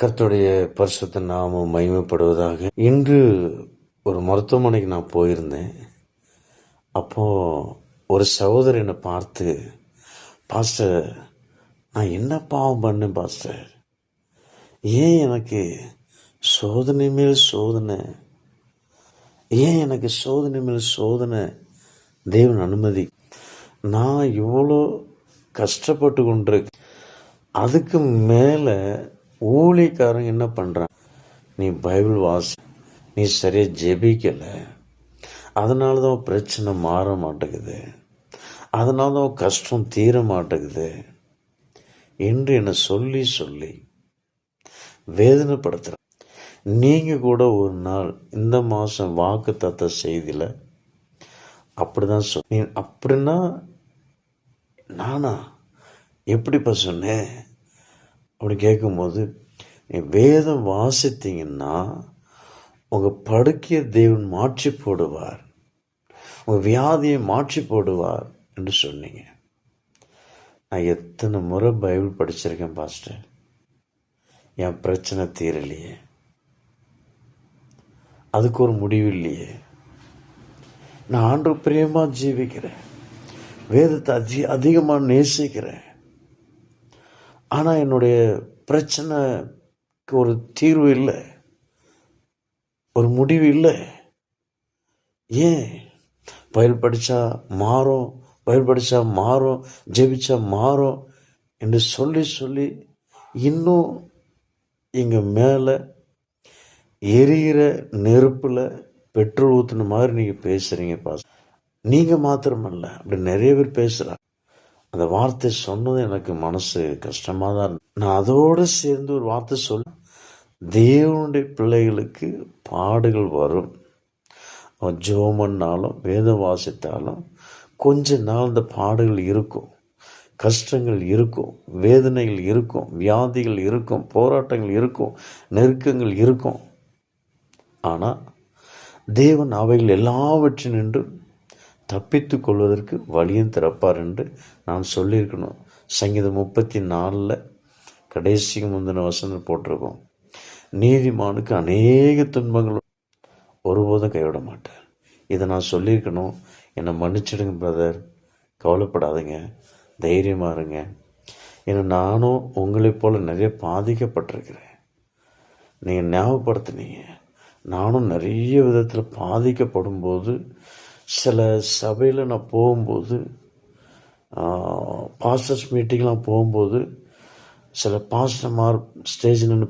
கர்த்தருடைய பரிசுத்த நாமம் மகிமைப்படுவதாக. இன்று ஒரு மருத்துவமனைக்கு நான் போயிருந்தேன். அப்போது ஒரு சகோதரி என்னை பார்த்து, பாஸ்டர், நான் என்ன பாவம் பண்ணேன் பாஸ்டர்? ஏன் எனக்கு சோதனை மேல் சோதனை? ஏன் எனக்கு சோதனை மேல் சோதனை தேவன் அனுமதி? நான் இவ்வளோ கஷ்டப்பட்டு கொண்டிருக்கேன். அதுக்கு மேலே ஊழியக்காரங்க என்ன பண்ணுறான்? நீ பைபிள் வாசி, நீ சரியாக ஜெபிக்கலை, அதனால தான் பிரச்சனை மாற மாட்டேங்குது, அதனால தான் கஷ்டம் தீர மாட்டேங்குது என்று என்னை சொல்லி சொல்லி வேதனைப்படுத்துகிறேன். நீங்கள் கூட ஒரு நாள் இந்த மாதம் வாக்கு தத்த செய்தியில் அப்படி தான் நீ அப்படின்னா நானா எப்படிப்பா சொன்னேன் அப்படி கேட்கும்போது, நீ வேதம் வாசித்தீங்கன்னா உங்கள் படுக்கையை தேவன் மாற்றி போடுவார், உங்கள் வியாதியை மாற்றி போடுவார் என்று சொன்னீங்க. நான் எத்தனை முறை பைபிள் படிச்சிருக்கேன் பாஸ்டர், என் பிரச்சனை தீரலையே, அதுக்கு ஒரு முடிவு இல்லையே. நான் ஆண்டவர் பிரியமாக ஜீவிக்கிறேன், வேதத்தை அதிகமாக நேசிக்கிறேன், ஆனால் என்னுடைய பிரச்சனைக்கு ஒரு தீர்வு இல்லை, ஒரு முடிவு இல்லை. ஏன்? பைபிள் படித்தா மாறும், பைபிள் படித்தா மாறும், ஜெபிச்சா மாறும் என்று சொல்லி சொல்லி இன்னும் எங்கள் மேலே எரிகிற நெருப்பில் பெட்ரோல் ஊற்றுன மாதிரி நீங்கள் பேசுகிறீங்க பாஸ். நீங்கள் மாத்திரமல்ல, அப்படி நிறைய பேர் பேசுகிறாங்க. அந்த வார்த்தை சொன்னது எனக்கு மனசு கஷ்டமாக தான் இருந்தது. நான் அதோடு சேர்ந்து ஒரு வார்த்தை சொல்ல, தேவனுடைய பிள்ளைகளுக்கு பாடுகள் வரும். அவன் ஜோமன்னாலும் வேதம் வாசித்தாலும் கொஞ்ச நாள் அந்த பாடுகள் இருக்கும், கஷ்டங்கள் இருக்கும், வேதனைகள் இருக்கும், வியாதிகள் இருக்கும், போராட்டங்கள் இருக்கும், நெருக்கங்கள் இருக்கும். ஆனால் தேவன் அவைகள் எல்லாவற்றினின்று தப்பித்து கொள்வதற்கு வழியும் திறப்பார் என்று நான் சொல்லியிருக்கணும். சங்கீதம் 34 கடைசிக்கு முந்தின வசனம் போட்டிருக்கோம். நீதிமானுக்கு அநேக துன்பங்கள் ஒருபோதும் கைவிட மாட்டேன். இதை நான் சொல்லியிருக்கணும். என்னை மன்னிச்சிடுங்க பிரதர், கவலைப்படாதுங்க, தைரியமாக இருங்க. ஏன்னா நானும் உங்களைப் போல் நிறைய பாதிக்கப்பட்டிருக்கிறேன். நீங்கள் ஞாபகப்படுத்தினீங்க. நானும் நிறைய விதத்தில் பாதிக்கப்படும் போது, சில சபையில் நான் போகும்போது, பாஸ்டர்ஸ் மீட்டிங்லாம் போகும்போது, சில பாஸ்டர்மார் ஸ்டேஜில் நின்று